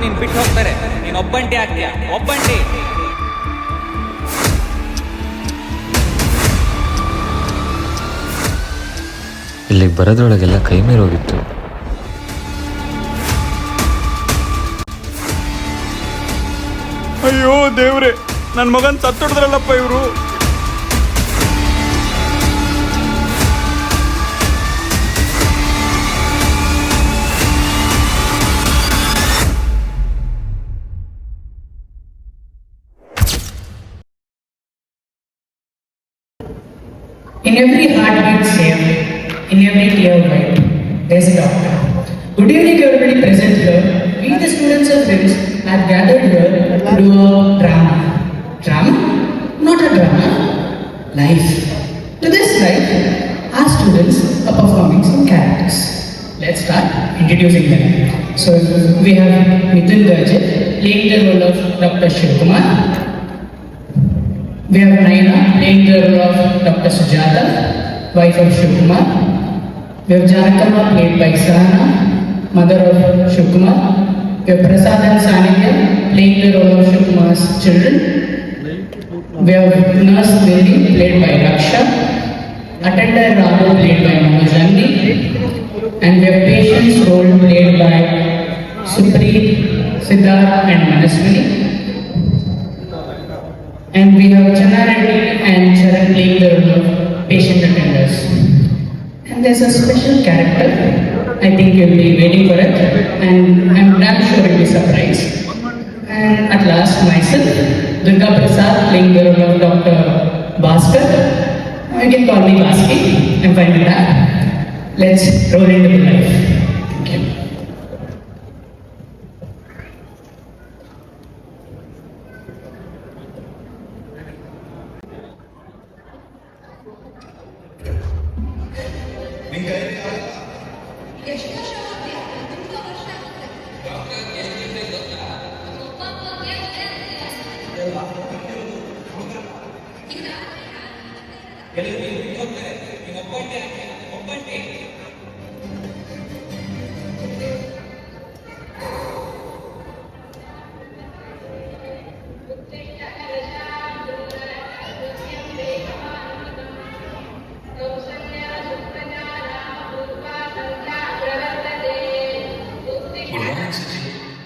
ನೀನ್ ಬಿಟ್ಟು ಹೋಗ್ತಾರೆ, ನೀನ್ ಒಬ್ಬಂಟಿ ಆಗ್ತೀಯ, ಒಬ್ಬಂಟಿ. ಇಲ್ಲಿ ಬರೋದ್ರೊಳಗೆಲ್ಲ ಕೈ ಮೇರೋಗಿತ್ತು. ಅಯ್ಯೋ ದೇವ್ರೆ, ನನ್ನ ಮಗನ್ ಸತ್ತೊಡ್ದ್ರಲ್ಲಪ್ಪ ಇವರು. In every heartbeat same, in every tear wipe, there's a doctor. Good evening everybody present here. We the students of WIMS have gathered here to do a drama. Drama? Not a drama. Life. To this life, our students are performing some characters. Let's start introducing them. So we have Mithun Garje playing the role of Dr. Shivkumar. We have Naina playing the role of Dr. Sujata, wife of Shivkumar. We have Janakama played by Sahana, mother of Shivkumar. We have Prasad and Sanidhya playing the role of Shivkumar's children. We have Nurse Devi played by Raksha, Attendant Raghu played by Manojandi, and we have Patient's role played by Supreet, Siddharth and Manaswini. And we have Channa Reddy and Charan playing the role of patient attenders. And there's a special character. I think you'll be waiting for it, and I'm damn sure you'll be surprised. And at last, myself, Durga Prasad playing the role of Dr. Bhaskar. You can call me Baski. I'm fine with that. Let's roll into the life. Thank you.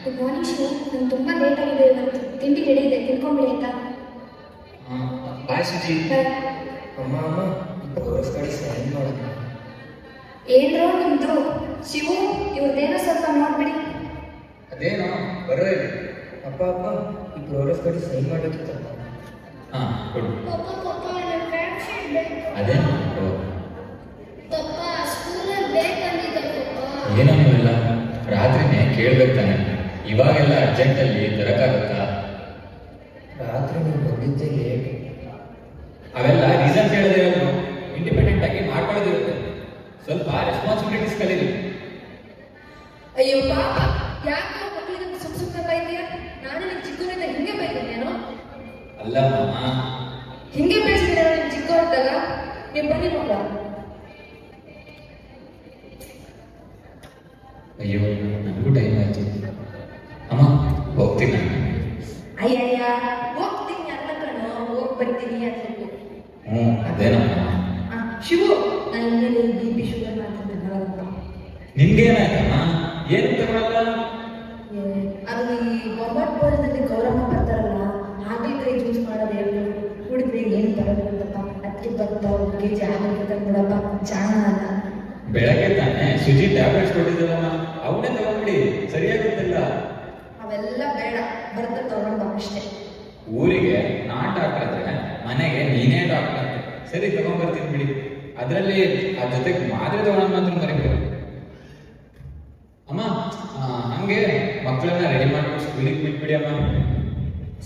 Good morning Shiva. ನಾನು ತುಂಬ late ಆಗಿದೆ ಇವತ್ತು. ತಿಂಡಿ ready ಇದೆ, ತಿನ್ಕೊಂಬಿಡಿ ಆಯ್ತಾ? ಬಾಯ್ ಸುಜಿ. ಬಾಯ್. ಅಮ್ಮ course ಕಡೆ sign ಮಾಡೋದು. ಏನ್ರೋ ನಿಮ್ದು? ಶಿವು, ಇವ್ರದ್ದೇನೋ ಸ್ವಲ್ಪ ನೋಡ್ಬಿಡಿ. ಅದೇನೋ ಬರೋ ಅಪ್ಪ ಈ ಪ್ರೋಗ್ರೆಸ್ ಕಡೆ ಸೈನ್ ಮಾಡೋದಿತ್ತಪ್ಪ. ಹಾಂ ಕೊಡು. ಅದೇ ಏನೂ ಇಲ್ಲ, ರಾತ್ರಿನೇ ಕೇಳ್ಬೇಕು ತಾನೆ. ಇವಾಗೆಲ್ಲ ಅರ್ಜೆಂಟಲ್ಲಿ ತರಕಾಗುತ್ತಾ? ರಾತ್ರಿ ನೀವು ಬಂದಿದ್ದೆ ಲೇಟ್. ಅವೆಲ್ಲ ರೀಸನ್ ಕೇಳದಿರೋದು, ಇಂಡಿಪೆಂಡೆಂಟ್ ಆಗಿ ಮಾಡ್ಕೊಳ್ಳೋದಿರುತ್ತೆ. ಸ್ವಲ್ಪ ರೆಸ್ಪಾನ್ಸಿಬಿಲಿಟೀಸ್ ಕಲೀರಿ. ಅಯ್ಯೋ ಪಾಪ, ಯಾಕೆ ಮಕ್ಕಳಿಗೆ ಸುಮ್ಮನೆ ಬೈತೀಯ? ನಾನು ನಿನ್ ಚಿಕ್ಕವರಿಂದ ಹಿಂಗೆ ಬೈತೀನೇನೋ? ಅಲ್ಲ ಮಾಮ, ಹಿಂಗೆ ಬೆಳೆಸಿದ್ರೆ ನಿನ್ ಚಿಕ್ಕವರಿದ್ದಾಗ. ನೀವು ಬನ್ನಿ ಮಕ್ಕಳ. ಅಯ್ಯೋ ನನಗೂ ಟೈಮ್ ಆಯ್ತು. ಅಮ್ಮ ಹೋಗ್ತೀನಿ ನಾನು. ಅಯ್ಯಯ್ಯ, ಹೋಗ್ತೀನಿ ಅಲ್ಲ ಕಣೋ, ಹೋಗಿ ಬರ್ತೀನಿ ಅಂತ ಹೇಳಿ. ಅದೇನಮ್ಮ. ಶಿವು, ನಾನು ಇನ್ನೇನು BP ಶುಗರ್ ಮಾಡ್ತಿದ್ದೆ. ನಿನ್ಗೇನಾಯ್ತಮ್ಮ? ಏನು ತಗೊಳಲ್ಲ? ಅದು ಈ ಬೊಂಬಾಟ್ ಬೋರ್ಡಲ್ಲಿ ಗೌರಮ್ಮ ಬರ್ತಾರಲ್ಲ, ಹಾಗಲಕಾಯಿ ಜ್ಯೂಸ್ ಮಾಡೋದು ಹೇಳಿ ಕುಡಿದ್ರೆ ಏನು ತಗೋಬೇಕಂತಪ್ಪ. ಅದಕ್ಕೆ ಬರ್ತಾ ಹೋಗಿ ಜಾಗಕ್ಕೆ ತಂದ್ಬಿಡಪ್ಪ, ಚಾಣ ಅಲ್ಲ. ಬೆಳಗ್ಗೆ ತಾನೆ ಸುಜಿ ಟ್ಯಾಬ್ಲೆಟ್ಸ್ ಕೊಟ್ಟಿದ್ದಲ್ಲಮ್ಮ, ಅವನ್ನೇ ತಗೊಂಡ್ಬಿಡಿ, ಸರಿಯಾಗುತ್ತಿಲ್ಲ. ಅವೆಲ್ಲ ಬೇಡ, ಬರ್ದ ತಗೊಂಡು ಅಷ್ಟೇ. ಊರಿಗೆ ನಾನ್ ಡಾಕ್ಟರ್ ಆದ್ರೆ ಮನೆಗೆ ನೀನೇ ಡಾಕ್ಟರ್ ಅಂತ. ಸರಿ ತಗೊಂಡ್ಬರ್ತೀನಿ ಬಿಡಿ. ಅದರಲ್ಲಿ ಆ ಜೊತೆಗೆ ಮಾತ್ರೆ ತಗೊಳೋದು ಮಾತ್ರ ಮರಿಬೇಡಿ ಅಮ್ಮ. ಹಂಗೆ ಮಕ್ಕಳನ್ನ ರೆಡಿ ಮಾಡ್ಬಿಟ್ಟು ಸ್ಕೂಲಿಗೆ ಬಿಟ್ಬಿಡಿ ಅಮ್ಮ.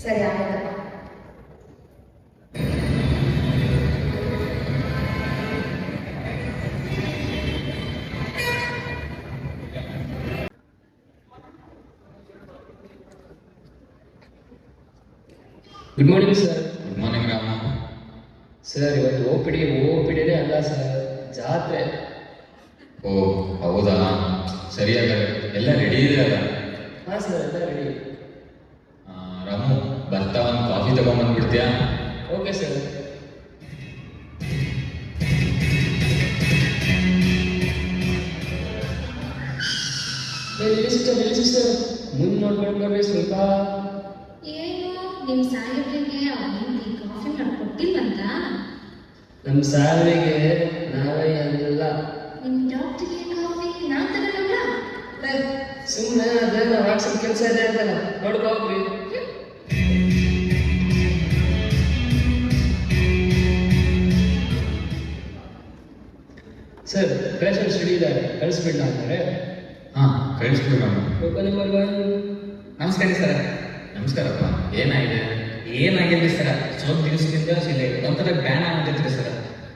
ಸರಿ ಆಯ್ತಪ್ಪ. Good morning sir. Good morning Rama. Sir ಇವತ್ತು ಓ ಪಿ ಡಿನೇ ಅಲ್ಲ ಸರ್, ಜಾತ್ರೆ. ಓ ಹೌದಾ, ಸರಿಯಾಗ ಎಲ್ಲ ರೆಡಿ ಇದೆ ಅಲ್ಲ? ಹಾಂ ಸರ್ ಎಲ್ಲ ರೆಡಿ. ರಾಮು ಬರ್ತಾ ಒಂದು ಕಾಫಿ ತಗೊಂಬಂದ್ಬಿಡ್ತೀಯಾ? Okay sir. ಸರ್ ಮುಂದೆ ನೋಡ್ಕೊಂಡು ಬರ್ರಿ ಸ್ವಲ್ಪ. ಏನು ನಿಮ್ಮ ಸಾಹೇಬ್ರಿಗೆ ಅವ್ನಿಗೆ ಕಾಫಿ ಮಾಡಿಕೊಟ್ಟಿಲ್ವಂತ? ನಮ್ಮ ಸಾರಿಗೆ ನಾವೇ ಎಲ್ಲ ನಿಮ್ಮ ಡಾಕ್ಟರ್ಗೆ ಕಾಫಿ ನಾನು ತಗೊಳ್ಳಲ್ಲ. ಸುಮ್ಮನೆ ಅದೇನೋ ವಾಟ್ಸಪ್ ಕೆಲಸ ಇದೆ ಅಂತಲ್ಲ ನೋಡ್ಕೋಗ್ರಿ. ಸರ್ ಪೇಷಂಟ್ ಸ್ಟಡಿ ಇದ್ದಾರೆ, ಕಳಿಸ್ಬಿಡ ಅಂತಾರೆ. ಹಾಂ ಕಳಿಸ್ಬಿಡು ರಾಮು. Token number 1. ನಮಸ್ಕಾರ ಸರ್. ನಮಸ್ಕಾರಪ್ಪ, ಏನಾಗಿದೆ? ಏನಾಗಿಲ್ಲ ಸರ್, ಸ್ವಲ್ಪ ದಿವಸದಿಂದ ಇಲ್ಲಿ ಒಂಥರ ಬ್ಯಾನ್ ಆಗ್ತೈತ್ರಿ ಸರ್.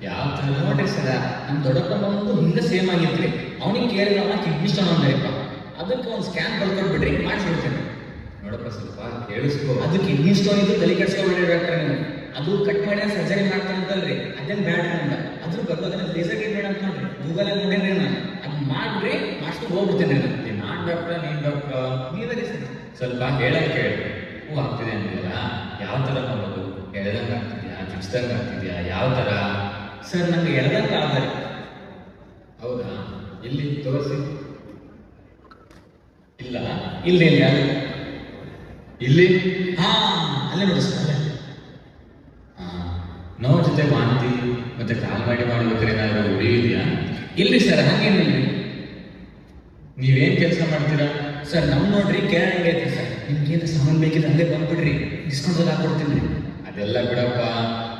ಯಾವ ಥರ? ನೋಡ್ರಿ ಸರ್, ನಮ್ಮ ದೊಡ್ಡಪ್ಪ ಒಂದು ಹಿಂದೆ ಸೇಮ್ ಆಗಿತ್ರಿ. ಅವನಿಗೆ ಕೇಳಿದ ಅವನ ಕಿಡ್ನಿ ಸ್ಟೋನ್ ಅಂದ್ರಿಪ್ಪ. ಅದಕ್ಕೆ ಒಂದು ಸ್ಕ್ಯಾನ್ ಬರ್ಕೊಟ್ಬಿಡ್ರಿ, ಮಾಡಿಸ್ಬಿಡ್ತೇನೆ. ನೋಡಪ್ಪ ಸ್ವಲ್ಪ ಕೇಳಿಸ್ಕೋ. ಅದು ಕಿಡ್ನಿ ಸ್ಟೋನ್ ಇದ್ದು ತಲೆ ಕೆಡ್ಸ್ಕೊಬಿಡ್ರಿ ಡಾಕ್ಟರ್ ನೀವು. ಅದು ಕಟ್ ಮಾಡಿ ಸರ್ಜರಿ ಮಾಡ್ತಾನೆ ಅಂತಲ್ರಿ, ಅದೇನು ಬ್ಯಾಡ್ರಿ ಅಂತ. ಅದ್ರ ಬದಲು ಲೇಸರ್ ಟ್ರೀಟ್ಮೆಂಟ್ ಅಂತ ನೋಡ್ರಿ, ಗೂಗಲಲ್ಲಿ ನೋಡೇನ್ರಿ ನಾನು. ಅದು ಮಾಡ್ರಿ, ಮಾಡಿಸ್ಕೊಂಡು ಹೋಗ್ಬಿಡ್ತೇನೆ ನಾನು. ನಾನು ಡಾಕ್ಟ್ರ, ನೀನು ಡಾಕ್ಟ್ರ? ನೀವೇ ಸರ್. ಸ್ವಲ್ಪ ಹೇಳೋದು ಕೇಳಿ. ಹೂ ಆಗ್ತಿದೆ ಅಂತಿಲ್ಲ, ಯಾವ ಥರ ನೋಡೋದು? ಎಳ್ದಂಗೆ ಆಗ್ತಿದ್ಯಾ, ಚುಚ್ದಂಗೆ ಆಗ್ತಿದ್ಯಾ, ಯಾವ ಥರ? ಸರ್ ನಂಗೆ ಎಳ್ದಂಗೆ ಆದ್ರೆ. ಹೌದಾ? ಎಲ್ಲಿ ತೋರಿಸಿ. ಇಲ್ಲ ಇಲ್ಲ ಇಲ್ಲ ಅಲ್ಲಿ ಇಲ್ಲಿ. ಹಾ ಅಲ್ಲೇ ನೋಡಿ ಸರ್, ಅಲ್ಲೇ. ನೋವು ಜೊತೆ ವಾಂತಿ ಮತ್ತೆ ಕಾಲ್ ಮಾಡಿ ಮಾಡ್ಬೇಕಾದ್ರೆ ಏನಾದ್ರು ಉಳಿಯಿದೆಯಾ? ಇಲ್ರಿ ಸರ್, ಹಂಗೇನಿಲ್ರಿ. ನೀವೇನ್ ಕೆಲಸ ಮಾಡ್ತೀರಾ? ಸರ್ ನಮ್ ನೋಡ್ರಿ ಕೇಳಂಗೆ ಐತಿ ಸರ್. ನಿಮ್ಗೇನು ಸಾಮಾನು ಬೇಕಿದ್ರೆ ಅಲ್ಲೇ ಬಂದ್ಬಿಡ್ರಿ, ಡಿಸ್ಕೌಂಟ್ ಎಲ್ಲ ಹಾಕೊಡ್ತೀನಿ ರೀ. ಅದೆಲ್ಲ ಬಿಡಪ್ಪ,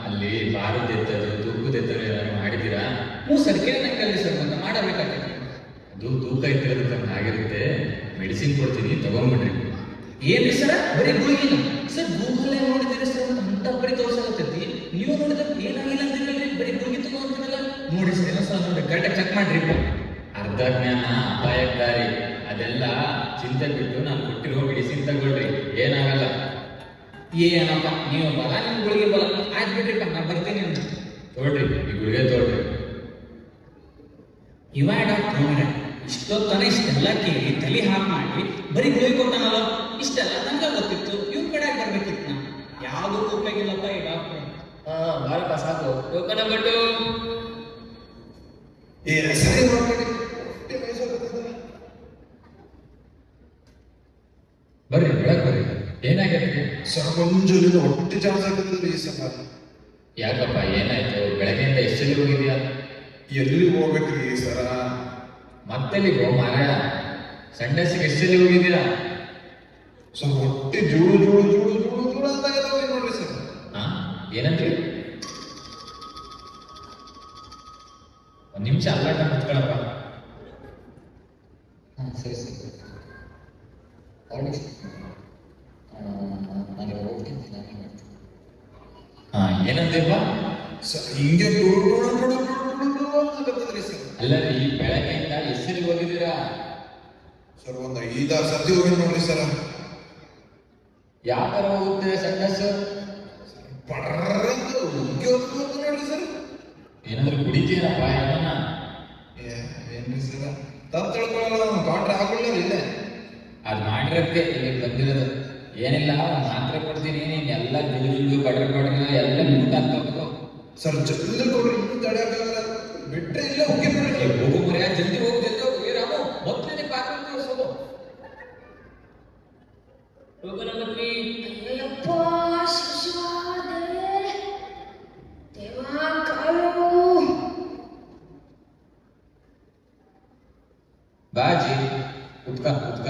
ಅಲ್ಲಿ ಭಾರತ ಎತ್ತದು ತೂಕದ ಎತ್ತದು ಏನಾದ್ರು ಮಾಡಿದ್ದೀರಾ? ಹ್ಞೂ ಸರ್, ಕೇಳಂಗೆ ಅಲ್ರಿ ಸರ್, ಮತ್ತೆ ಮಾಡಬೇಕಾಗ್ತೈತಿ. ಅದು ತೂಕ ಎತ್ತಿರೋದಕ್ಕೆ ಆಗಿರುತ್ತೆ. ಮೆಡಿಸಿನ್ ಕೊಡ್ತೀನಿ, ತಗೊಂಡ್ಬಿಡ್ರಿ. ಏನ್ರಿ ಸರ್, ಬರೀ ಗುಳಿಗಿನ ಸರ್? ಗೂಗಲ್ ನೋಡಿದ್ದೀರಿ ಸರ್, ಮತ್ತೆ ಅಂತ ಬರೀ ತೋರ್ಸಾಗತ್ತೈತಿ. ನೀವು ನೋಡಿದ್ರೆ ಏನಾಗಿಲ್ಲ ಅಂತಿರಲ್ರಿ, ಬರೀ ಗುಳಿಗೆ ತಗೊಂಡಿರಲ್ಲ. ನೋಡಿ ಸರ್, ಏನೋ ಸರ್ ನೋಡಿ, ಕರೆಕ್ಟಾಗಿ ಚೆಕ್ ಮಾಡ್ರಿ. ಅರ್ಧ ಜ್ಞಾನ ಅಪಾಯಕ್ಕಾರಿ. ಅದೆಲ್ಲ ಚಿಂತೆ ಬಿಟ್ಟು ನಾನು ಕೊಟ್ಟಿರೋ ಮೆಡಿಸಿನ್ ತಗೊಳ್ರಿ, ಏನಾಗಲ್ಲ. ಏನಪ್ಪ ನೀವು ಬಲ, ನಿಮ್ ಗುಳಿಗೆ ಬಲ. ಆಯ್ತು ಬಿಡ್ರಿಪ್ಪ, ನಾನು ಬರ್ತೀನಿ ಅಂತ. ತಗೊಳ್ರಿ, ಈ ಗುಳಿಗೆ ತಗೊಳ್ರಿ. ಇವ ಡಾಕ್ಟ್ರ್ ನೋಡ್ರೆ ಇಷ್ಟೊತ್ತನ ಇಷ್ಟೆಲ್ಲ ಕೇಳಿ ತಲೆ ಹಾಕಿ ಮಾಡಿ ಬರೀ ಗುಳಿಗೆ ಕೊಟ್ಟಾನಲ್ಲ, ಇಷ್ಟೆಲ್ಲ ನಂಗೆ ಗೊತ್ತಿತ್ತು. ಇವ್ನ ಕಡೆ ಬರ್ಬೇಕಿತ್ತು. ನಾನು ಯಾವುದಕ್ಕೂ ಉಪಯೋಗಿಲ್ಲಪ್ಪ ಈ ಡಾಕ್ಟ್ರು. ಹಾಂ ಬಾರಪ್ಪ ಸಾಕು. Token number 2. ಸರಿ ಮಾಡ್ಬೇಡಿ. ಬರ್ರಿ, ಒಳಗೆ ಬರ್ರಿ. ಏನಾಗತ್ತೆ? ಸರ್ ಮುಂಜಾನೆ ಹೊಟ್ಟೆ ಚಾರ್ಜ್ ಆಗುತ್ತದೆ ಈ ಸಲ. ಯಾಕಪ್ಪ, ಏನಾಯ್ತು? ಬೆಳಗ್ಗೆಯಿಂದ ಎಷ್ಟೆಲ್ಲಿ ಹೋಗಿದ್ಯಾ? ಎಲ್ಲಿ ಹೋಗ್ಬೇಕ್ರಿ ಈ ಸರ? ಮತ್ತೆಲ್ಲಿಗೋ ಮಾರ? ಸಂಡಸಿಗೆ ಎಷ್ಟೆಲ್ಲಿ ಹೋಗಿದ್ದೀರಾ? ಸರ್ ಹೊಟ್ಟೆ ಜೂಳು ಜೂಳು ಜೂಳು ಜೂಳು ಜೂಳು ಅಂತ ಇದಾವೆ ನೋಡ್ರಿ ಸರ್. ಹಾ, ಏನಂದ್ರಿ? ಒಂದು ನಿಮಿಷ ಅಲ್ಲಾಟ ಕುತ್ಕೊಳಪ್ಪ. ಹಾಂ ಸರಿ ಸರಿ ಹೊರಡಿ. ನಾನು ಹೋಗ್ತೀನಿ, ನಾನು ಮಾಡ್ತೀನಿ. ಹಾ, ಏನಂದೇಪ್ಪ? ಸರ್ ಹಿಂಗೆ ಜೂಳು ಜೂಳು ಜೂಳು ಜೂಳು ಜೂಳು ಆಗತ್ತದ್ರಿ ಸರ್. ಅಲ್ಲರಿ, ಬೆಳಗ್ಗೆಯಿಂದ ಎಷ್ಟೆಲ್ಲಿ ಹೋಗಿದ್ದೀರಾ? ಸರ್ ಒಂದು 5-6 ಸರ್ತಿ ಹೋಗಿ ನೋಡ್ರಿ ಸರ್. ಯಾವ ಥರ ಹೋಗುತ್ತೆ ಸಂಡಸ್? ಪಡ್ರಂತ ಉಗ್ಗಿ ಹೋಗ್ತದೆ ನೋಡ್ರಿ ಸರ್. ಏನಾದ್ರು ಕುಡಿತೀರಪ್ಪ ಯಾವನ? ಏನ್ರಿ ಸರ್, ತಪ್ಪು ತಿಳ್ಕೊಳ್ಳಲ್ಲ, ಡಾಕ್ಟ್ರ್ ಹಾಕೊಳ್ಳ ಇಲ್ಲೇ. ಅದು ಮಾಡಿರೋದಕ್ಕೆ ಇಲ್ಲಿಗೆ ಬಂದಿರೋದು. ಏನಿಲ್ಲ, ಒಂದು ಮಾತ್ರೆ ಕೊಡ್ತೀನಿ, ನೀನು ಎಲ್ಲ ಜುಡು ಜುಡು ಬಡ್ರೆ ಬಡ್ರೆ ಎಲ್ಲ ಊಟ ಹಾಕ್ಬೇಕು. ಸರ್ ಜಲ್ದಿ ಕೊಡ್ರಿ, ಇನ್ನೂ ತಡೆಯಕ್ಕಾಗಲ್ಲ. ಬಿಟ್ರೆ ಇಲ್ಲೇ ಹೋಗಿ ಹೋಗು ಮರ್ಯ, ಜಲ್ದಿ ಹೋಗು, ಜಲ್ದಿ ಹೋಗು. ಏ ರಾಮು, ಮೊದಲೇ ಪಾತ್ರ ತೋರಿಸೋದು. Token number 3. ಅಯ್ಯಪ್ಪ ಶಿಶಾದೆ ದೇವಾ ಕಾಳು. ಬಾಜಿ ಕುತ್ಕ ಕುತ್ಕ.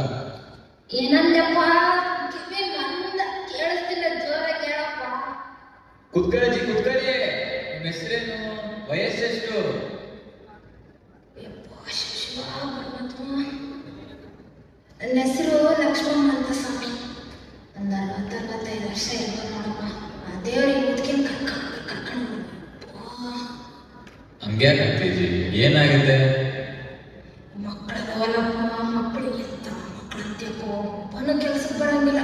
ಏನಂದಪ್ಪ? ಕಿವಿ ಮಂದ ಕೇಳಿಸ್ತಿಲ್ಲ, ಜೋರಾಗಿ ಹೇಳಪ್ಪ. ಕುತ್ಕೊಳ್ಳಿ ಕುತ್ಕೊಳ್ಳಿ. ನಿಮ್ಮ ಹೆಸರೇನು, ವಯಸ್ಸೆಷ್ಟು? ಯಪ್ಪ ಶಿಶುವ ಪರಮಾತ್ಮ. ನನ್ನ ಹೆಸರು ಲಕ್ಷ್ಮಮ್ಮ ಅಂತ ಸ್ವಾಮಿ. ಒಂದು 40-45 ವರ್ಷ ಇರ್ಬೋದು ನೋಡಪ್ಪ. ಆ ದೇವ್ರಿಗೆ ಮುದ್ಕಿನ ಕರ್ಕೊಂಡು ಹಂಗೆ ಆಗ್ತೈತಿ. ಏನಾಗುತ್ತೆ? ಮಕ್ಕಳದವಲ್ಲಪ್ಪ, ಮಕ್ಕಳಿಗೆ ಅಂತ ಮಕ್ಕಳಂತಪ್ಪ ಒಬ್ಬನು ಕೆಲ್ಸಕ್ಕೆ ಬರಂಗಿಲ್ಲ.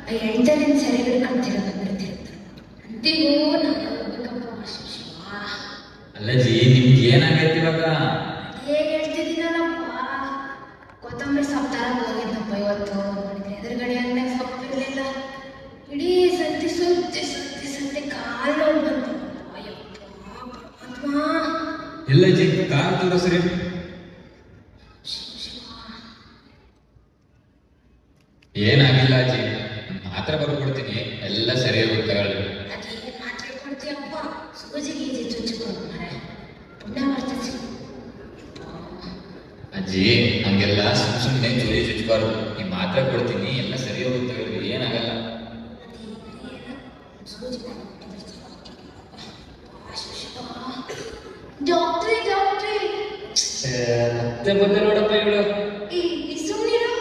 ಆ ಹೆಂಡತಿನ ಸರಿ ಹಿಡ್ಕೊಂತಿರೋದು ಬಿಡ್ತಿರ್ತಾರೆ. ಅಂತಿಗೂ ನಾನು ಹೋಗ್ಬೇಕಪ್ಪ ಶಿಶುವ. ಅಲ್ಲಜಿ, ನಿಮ್ಗೆ ಏನಾಗೈತಿ ಇವಾಗ? ಹೇಗೆ ಹೇಳ್ತಿದ್ದೀನಲ್ಲಪ್ಪ, ಕೊತ್ತಂಬರಿ ಸೊಪ್ಪು ತರಕ್ಕೆ ಹೋಗಿದ್ನಪ್ಪ ಇವತ್ತು. ಇಲ್ಲಜ್ಜಿ ಕಾರ್ ತೋರಿಸ್ರಿ. ಏನಾಗಿಲ್ಲ ಅಜ್ಜಿ, ಮಾತ್ರ ಬರ್ಕೊಡ್ತೀನಿ, ಎಲ್ಲ ಸರಿಯಾಗಿ ತಗೊಳ್ಳಿ. ಅದೇನು ಮಾತ್ರೆ ಕೊಡ್ತೀಯಪ್ಪ, ಸೂಜಿ ಗೀಜಿ ಚುಚ್ಚಿಕೊಂಡು ಮಾರೆ ಪುಣ್ಯ ಬರ್ತದೆ. ಅಜ್ಜಿ ಹಂಗೆಲ್ಲ ಸುಮ್ಮನೆ ಜೋಲಿ ಚುಚ್ಚಬಾರ್ದು. ಈ ಮಾತ್ರ ಕೊಡ್ತೀನಿ, ಎಲ್ಲ ಸರಿ ಹೋಗುತ್ತೆ ತಗೊಳ್ಳಿ, ಏನಾಗಲ್ಲ. ಡಾಕ್ಟ್ರೇ ಡಾಕ್ಟ್ರೇ ಮತ್ತೆ ಬಂದೆ ನೋಡಪ್ಪ ಇವಳು. ಈ ಸುಮ್ಮನಿರು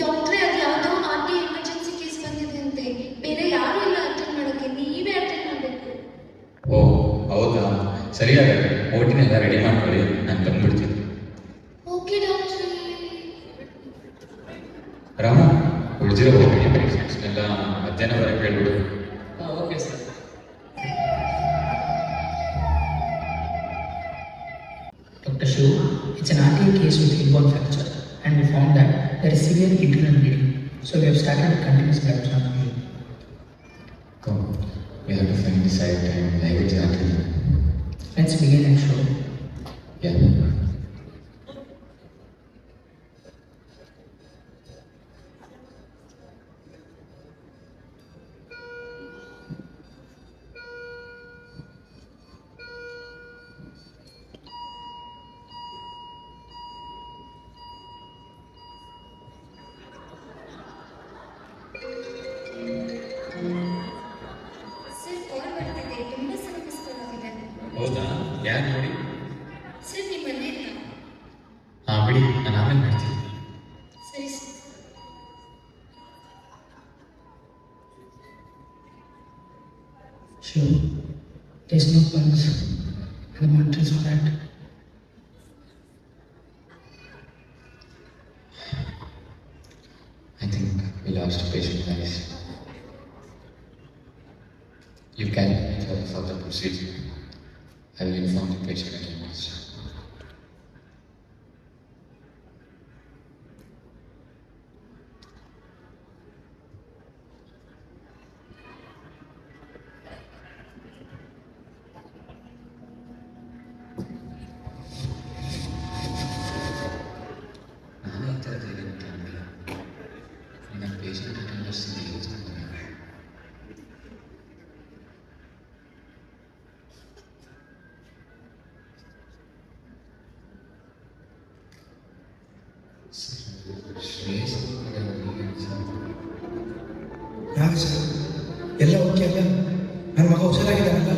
ಡಾಕ್ಟ್ರೇ, ಅದು ಯಾವುದೋ ಆರ್ಟಿ ಎಮರ್ಜೆನ್ಸಿ ಕೇಸ್ ಬಂದಿದೆ ಅಂತೆ, ಬೇರೆ ಯಾರು ಇಲ್ಲ ಅಟೆಂಡ್ ಮಾಡೋಕ್ಕೆ, ನೀವೇ ಅಟೆಂಡ್ ಮಾಡಬೇಕು. ಓ ಹೌದಾ, ಸರಿ ಹಾಗಾದ್ರೆ ಓಟಿನೆಲ್ಲ ರೆಡಿ ಮಾಡ್ಕೊಳ್ಳಿ, ನಾನು ಬಂದ್ಬಿಡ್ತೀನಿ. ಓಕೆ ಡಾಕ್ಟ್ರೇ. ರಾಮ, ಉಳಿದಿರೋ ಹೋಗಿ ಎಲ್ಲ ಮಧ್ಯಾಹ್ನವರೆಗೆ ಹೇಳ್ಬಿಡು. Okay sir. Dr. Shiv, it's an RTA case with hip bone fracture, and we found that there is severe internal bleeding. So we have started a continuous blood transfusion. Come, we have to find the site and live exactly. Let's begin and show. Yeah. Sir call ಬರ್ತಿದೆ, ತುಂಬ ಸಲ miss call ಆಗಿದೆ. ಹೌದಾ, ಯಾರು ನೋಡಿ? Sir ನಿಮ್ಮ ಮನೆಯಲ್ಲ? ಹಾ ಬಿಡಿ, ನಾನು ಆಮೇಲೆ ಮಾಡ್ತೀನಿ. ಸರಿ sir. Shiv, there's no pulse, and the monitor is flat. I think we lost a patient, guys. You can further proceed. I will inform the patient again. ನಾನು ಈ ಥರದ್ದು ಅಂತ ಅಂದಿಲ್ಲ. ನನ್ನ ಪೇಷಂಟ್ ಅಟೆಂಡರ್ಸ್ ಯೂಸ್ ಮಾಡ್ತಾರೆ. ಶ್ರೇಯಸ್ ಯಾಕೆ ಸರ್ ಎಲ್ಲ okay ಅಲ್ಲ? ನನ್ನ ಮಗ ಹುಷಾರಾಗಿದ್ದಾನಲ್ಲ?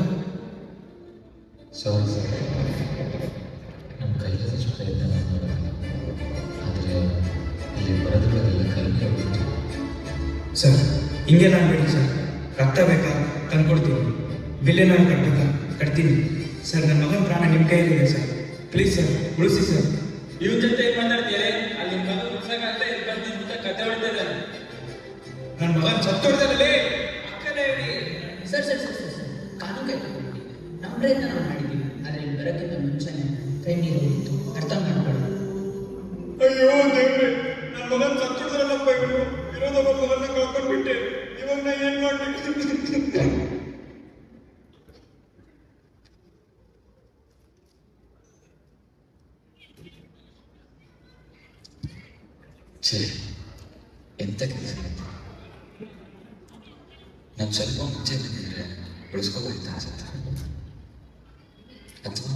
ಸಾರಿ ಸರ್, ನಮ್ಮ ಕೈಲಾದಷ್ಟು ಪ್ರಯತ್ನ ಮಾಡಿದೆ, ಆದರೆ ಇಲ್ಲಿ ಬರೋದ್ರೊಳಗೆಲ್ಲ ಕಡಿಮೆ ಹೋಗ್ಬಿಟ್ಟು. ಸರ್ ಹಿಂಗೆಲ್ಲ ಅನ್ಬೇಡಿ ಸರ್, ರಕ್ತ ಬೇಕಾ ತಂದ್ಕೊಡ್ತೀನಿ, ಬಿಲ್ಲೆ ನಾನು ಕಟ್ಟಬೇಕಾ ಕಟ್ತೀನಿ ಸರ್. ನನ್ನ ಮಗನ ಪ್ರಾಣ ನಿಮ್ಮ ಕೈಯಲ್ಲಿದೆ ಸರ್, ಪ್ಲೀಸ್ ಸರ್ ಉಳಿಸಿ ಸರ್. ಇವ್ರ ಜೊತೆ ಏನ್ ಮಾತಾಡ್ತೀರಿ? ಅಲ್ಲಿ ನಿಮ್ಮ ಮಗ ಹುಡ್ಸಕ್ಕಾಗ್ತಾ ಇಲ್ಲಿ ಬಂದಿದ್ದ ಕತೆ ಹೊಡಿತಿದ್ದಾನೆ. ನನ್ನ ಮಗನ ಸತ್ತೋಡ್ದಲ್ಲೇ ಅಕ್ಕನೇ ಹೇಳಿ. Sir sir sir sir sir ಕಾನೂನು ಕೈ ಕೊಟ್ಬಿಡಿ. ನಮ್ಮ ಪ್ರಯತ್ನ ನಾವು ಮಾಡಿದ್ದೀವಿ, ಆದರೆ ಇಲ್ಲಿ ಬರೋಕ್ಕಿಂತ ಮುಂಚೆನೇ ಕೈ ನೀರು ಹೋಗಿತ್ತು, ಅರ್ಥ ಮಾಡ್ಕೊಳ್ಳಿ. ಅಯ್ಯೋ ದೇವ್ರೆ, ನನ್ನ ಮಗನ ಸತ್ತೋಡ್ದಲ್ಲಪ್ಪ ಇವರು. ಇರೋದ ಮಗನ ಕಳ್ಕೊಂಡ್ಬಿಟ್ಟೆ, ಇವಾಗ ನಾ ಏನ್ ಮಾಡ್ಬೇಕು? ಸರಿ, ಎಂಥ ಕೆಲಸ ಆಯ್ತು. ನಾನು ಸ್ವಲ್ಪ ಮುಂಚೆ ಬಂದಿದ್ರೆ ಉಳಿಸ್ಕೋಬೇಕು ಅನ್ಸುತ್ತೆ, ಅಥವಾ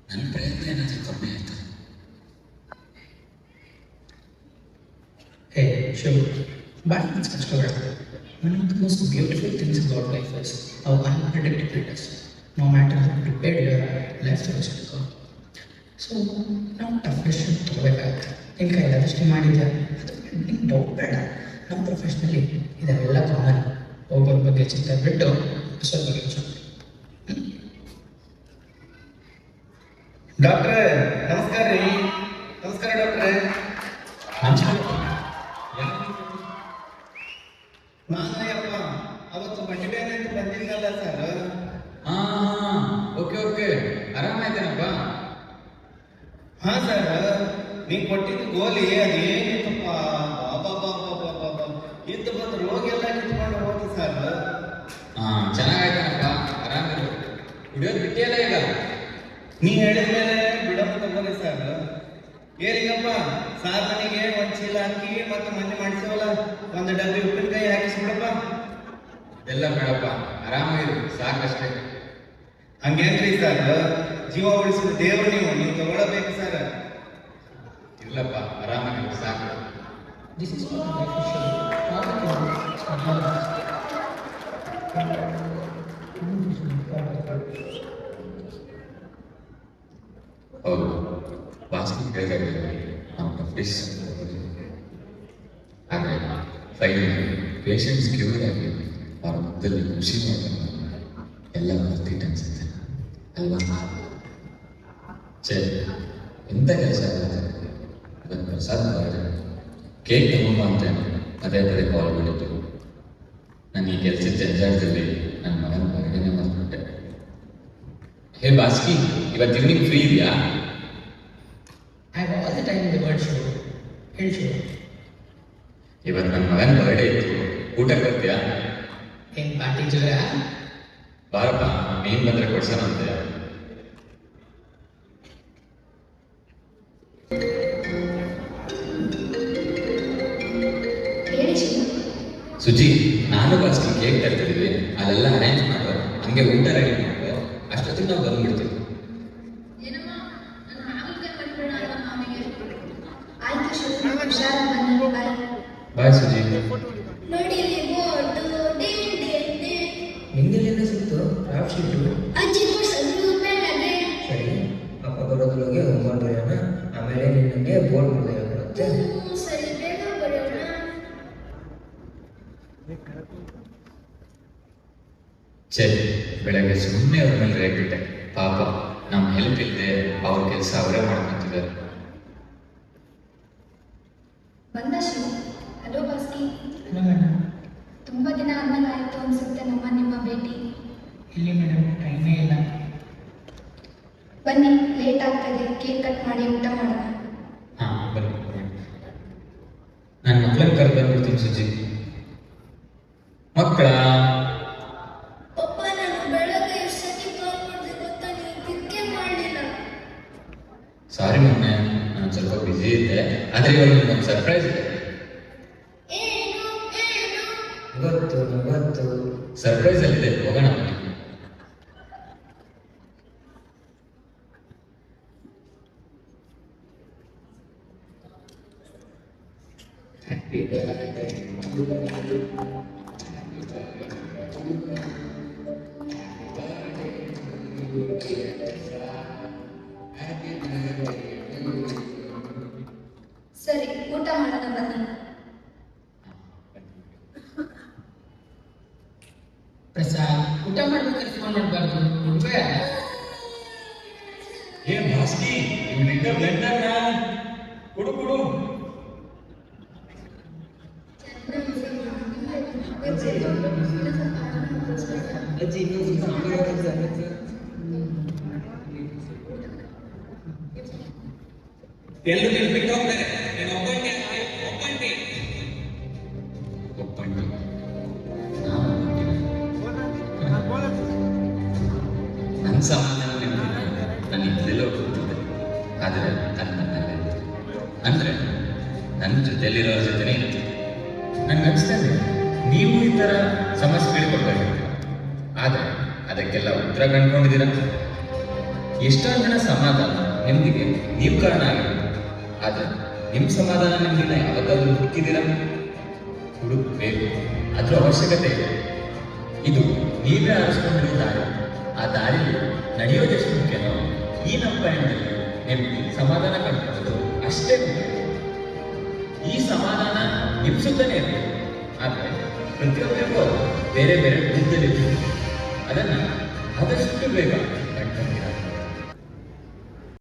ನನ್ನ ಪ್ರಯತ್ನ ಏನಾದರೂ ಕಮ್ಮಿ ಆಯ್ತಾ? Hey, Shiv, but it's constructive. One of the most beautiful things about life is how unpredictable it is. No matter how prepared you are, life throws you go. So, now tough decision ತಗೋಬೇಕಾಗುತ್ತೆ. ನಿನ್ನ ಕೈಲಾದಷ್ಟು ಮಾಡಿದ್ಯಾ, ಅದು ನಿನ್ನ doubt ಬೇಡ. ನಾವು professionally ಇದೆಲ್ಲ common. ಒಬ್ಬರ ಬಗ್ಗೆ ಚಿಂತೆ ಬಿಟ್ಟು ಸ್ವಲ್ಪ ಯೋಚನೆ. ಡಾಕ್ಟ್ರೇ ನಮಸ್ಕಾರ ರೀ. ನಮಸ್ಕಾರ ಡಾಕ್ಟ್ರೇ. ನಾನಯ್ಯಪ್ಪ ಅವತ್ತು ಬಡ್ಡಿಬೇನೆ ಅಂತ ಬಂದಿದ್ದಲ್ಲ ಸರ್. ಹಾ ಓಕೆ ಓಕೆ, ಆರಾಮಾಯ್ತೇನಪ್ಪ? ಹಾ ಸರ್, ನೀವು ಕೊಟ್ಟಿದ್ದು ಗೋಲಿ ಅದೇನಿತ್ತಪ್ಪ, ಇದ್ದು ಬಂದು ರೋಗ ಎಲ್ಲ ಕಿತ್ಕೊಂಡು ಹೋಗಿ ಸರ್. ಹಾ ಚೆನ್ನಾಗಾಯ್ತೇನಪ್ಪ, ಆರಾಮಿರು. ಕುಡಿಯೋದು ಬಿಟ್ಟಿಯಲ್ಲ ಈಗ? ನೀ ಹೇಳಿದ ಮೇಲೆ ಬಿಡಪ್ಪ ತಗೋರಿ ಸರ್. ಏನಿಗಪ್ಪ ಸಾರ್ ಮನೆಗೆ ಒಂದ್ ಚೀಲ ಅಕ್ಕಿ ಮತ್ತು ಮೊನ್ನೆ ಮಾಡಿಸವಲ್ಲ ಒಂದು ಡಬ್ಬಿ ಉಪ್ಪಿನಕಾಯಿ ಹಾಕಿಸ್ಬಿಡಪ್ಪ. ಎಲ್ಲ ಬೇಡಪ್ಪ, ಆರಾಮಾಗಿರು ಸಾಕಷ್ಟೇ. ಹಂಗೇನ್ರಿ ಸರ್, ಜೀವ ಉಳಿಸಿದ ದೇವರು ನೀವು ತಗೊಳ್ಳಬೇಕು ಸರ್. ಇಲ್ಲಪ್ಪ, ಆರಾಮಾಗಿರು ಸಾಕು. This is for the wife of Shubhma. ಹೌದು, ವಾಸ್ತು ಹೇಳಿದಾಗ ನಾವು ಪ್ರಾಕ್ಟೀಸ್ ಆದರೆ ಫೈನಲಿ ಪೇಷಂಟ್ಸ್ ಕ್ಯೂರ್ ಆಗಿ ಅವ್ರ ಮುಖದಲ್ಲಿ ಖುಷಿ ನೋಡ್ಕೊಂಡು ಎಲ್ಲ ಬರ್ತಿತ್ತು ಅನ್ಸುತ್ತೆ ಅಲ್ವಾ? ಎಂಥ ಕೆಲಸ ಆಗುತ್ತೆ. ಇವತ್ತು ಪ್ರಸಾದ್ ಬರೋದು ಕೇಕ್ ತಗೊಂಬ ಅಂತ ಪದೇ ಪದೇ ಕಾಲ್ ಮಾಡಿದ್ದು. ನಾನು ಈ ಕೆಲಸದ ಜಂಜಾಟದಲ್ಲಿ ನನ್ನ ಮಗನ ಹೊರಗಡೆ ಮಾಡ್ಬಿಟ್ಟೆ. ಹೇ ಬಾಸ್ಕಿ, ಇವತ್ತು ಈವ್ನಿಂಗ್ ಫ್ರೀ ಇದೆಯಾ? I have all the time in the world, Shiv. ಹೇಳಿ ಶಿವ. ಇವತ್ತು ನನ್ನ ಮಗನ ಬರ್ಡೇ ಇತ್ತು, ಊಟಕ್ಕೆ ಬರ್ತೀಯಾ? ಏನ್ ಪಾರ್ಟಿ ಜೋರ? ಬಾರಪ್ಪ, ನೀನ್ ಬಂದ್ರೆ ಕೊಡ್ಸೋಣ ಅಂತೆ. ಹೇಳಿ ಶಿವ. ಸುಜಿ, ನಾನು ಬಾಸ್ಕಿ ಕೇಕ್ ತರ್ತಿದ್ದೀವಿ, ಅಲ್ಲೆಲ್ಲ ಅರೇಂಜ್ ಮಾಡೋ, ಹಂಗೆ ಊಟ ರೆಡಿ ಮಾಡೋ, ಅಷ್ಟೊತ್ತಿಗೆ ನಾವು ಬಂದ್ಬಿಡ್ತೀವಿ. ಆಯ್ತು ಶಿವ, ಹುಷಾರಾಗಿ ಬನ್ನಿ. ಬಾಯ್. ಬಾಯ್ ಸುಜಿ. ನೋಡಿ ಇಲ್ಲಿ ಬೋರ್ಡು, ನಿಂಗೆಲ್ಲ ಸಿಕ್ತು ಕ್ರಾಫ್ಟ್ ಶೀಟು? ಅಜ್ಜಿ ಕೊಡ್ಸೋದು ಬೇಡವೇ? ಸರಿ, ಅಪ್ಪ ಬರೋದ್ರೊಳಗೆ ಹೋಮ್ವರ್ಕ್ ಬರೆಯೋಣ, ಆಮೇಲೆ ನಿನಗೆ ಬೋರ್ಡ್ ಬರೆಯೋಣ. ಸರಿ, ಬೇಗ ಬರೋಣ. ಸರಿ, ಬೆಳಗ್ಗೆ ಸುಮ್ಮನೆ ಅವ್ರ ಮೇಲೆ ರೇಗ್ಬಿಟ್ಟೆ. ಪಾಪ, ನಮ್ಮ ಹೆಲ್ಪ್ ಇಲ್ಲದೆ ಅವ್ರ ಕೆಲಸ ಅವರೇ ಮಾಡ್ಕೊಂತಿದ್ದಾರೆ. ಬಂದ Shiva. Hello Bhaski. Hello madam. ತುಂಬಾ ದಿನ ಆದ್ಮೇಲೆ ಆಯ್ತು ಅನ್ಸುತ್ತೆ ನಿಮ್ಮ ಭೇಟಿ. ಇಲ್ಲಿ ಮೇಡಮ್, ಟೈಮೇ ಇಲ್ಲ. ಬನ್ನಿ, ಲೇಟ್ ಆಗ್ತದೆ, ಕೇಕ್ ಕಟ್ ಮಾಡಿ ಊಟ ಮಾಡೋಣ. ಹಾ, ಬನ್ನಿ. ನನ್ನ ಮಕ್ಕಳನ್ನ ಕರೆದು ಬಂದ್ಬಿಡ್ತೀನಿ ಸುಜಿ. ಮಕ್ಕಳ ಪಪ್ಪ, ನಾನು ಬೆಳಗ್ಗೆ ಎಷ್ಟು ಸತಿ ಕಾಲ್ ಮಾಡಿದೆ ಗೊತ್ತಾ, ನೀವು ಪಿಕ್ಕೇ ಮಾಡಲಿಲ್ಲ. ಸಾರಿ ಮೊನ್ನೆ, ನಾನು ಸ್ವಲ್ಪ ಬ್ಯುಸಿ ಇದ್ದೆ. ಆದರೆ ಇವಾಗ ನಿಮ್ಗೊಂದು ಸರ್ಪ್ರೈಸ್ ಇದೆ. ಏನು ಏನು? ಗೊತ್ತು ಸರ್ಪ್ರೈಸ್ ಅಲ್ಲಿದೆ, ಹೋಗೋಣ. ಸರಿ, ಊಟ ಮಾಡೋಣ ಬನ್ನಿ. ಪ್ರಸಾದ್, ಊಟ ಮಾಡ್ಬೇಕಾದ್ರೆ ಫೋನ್ ಮಾಡಬಾರ್ದು. ಹುಡುಗ ಏನ್ ಬಾಸ್ಕಿ, ಇವನಿಂದ ಬ್ಲೆಂಡರ್ನ ಕೊಡು ಕೊಡು. ಎಲ್ಲರೂ ನಿನ್ ಬಿಟ್ಟು ಹೋಗ್ತಾರೆ, ನೀನು ಒಬ್ಬಂಟಿ ಒಬ್ಬಂಟಿ. ಒಪ್ಪಂಡಿ ನನ್ನ ಸಮಾಧಾನ ನಾನು ಇದ್ದೆಲ್ಲೋ ಹೋಗ್ತಿದ್ದೆ. ಆದರೆ ನನ್ನಲ್ಲೇ ಅಂದ್ರೆ ನನ್ನ ಜೊತೆಯಲ್ಲಿರೋರ ಜೊತೆನೇ ಇತ್ತು. ನಂಗೆ ಅನಿಸ್ತದೆ ನೀವು ಈ ಥರ ಸಮಸ್ಯೆಗಳಿಗೆ ಕೊಡ್ಬೇಕಾಗಿತ್ತು. ಆದರೆ ಅದಕ್ಕೆಲ್ಲ ಉತ್ತರ ಕಂಡುಕೊಂಡಿದ್ದೀರ. ಎಷ್ಟೊಂದು ಜನ ಸಮಾಧಾನ ನೆಮ್ಮದಿಗೆ ನೀವು ಕಾರಣ ಆಗಿರುತ್ತೆ. ಆದರೆ ನಿಮ್ಮ ಸಮಾಧಾನ ನಿಮ್ದಿನ ಯಾವತ್ತಾದ್ರೂ ಹುಡುಕಿದ್ದೀರ? ಹುಡುಕಬೇಕು, ಅದ್ರ ಅವಶ್ಯಕತೆ ಇದೆ. ಇದು ನೀವೇ ಆರಿಸ್ಕೊಂಡಿರೋ ದಾರಿ. ಆ ದಾರಿಯಲ್ಲಿ ನಡೆಯೋದೆಷ್ಟು ಮುಖ್ಯನೋ ಈ ನಮ್ಮ ಪಯಣದಲ್ಲಿ ನೆಮ್ಮದಿ ಸಮಾಧಾನ ಕಂಡುಕೊಳ್ಳೋದು ಅಷ್ಟೇ ಮುಖ್ಯ. ಈ ಸಮಾಧಾನ ನಿಮ್ಮ ಸುತ್ತನೇ ಇರಬೇಕು. ಆದರೆ ಪ್ರತಿಯೊಬ್ಬರಿಗೂ ಅದು ಬೇರೆ ಬೇರೆ ರೂಪದಲ್ಲಿರ್ತದೆ. ಅದನ್ನು ಆದಷ್ಟು ಬೇಗ ಕಂಡುಕೊಂಡಿರ.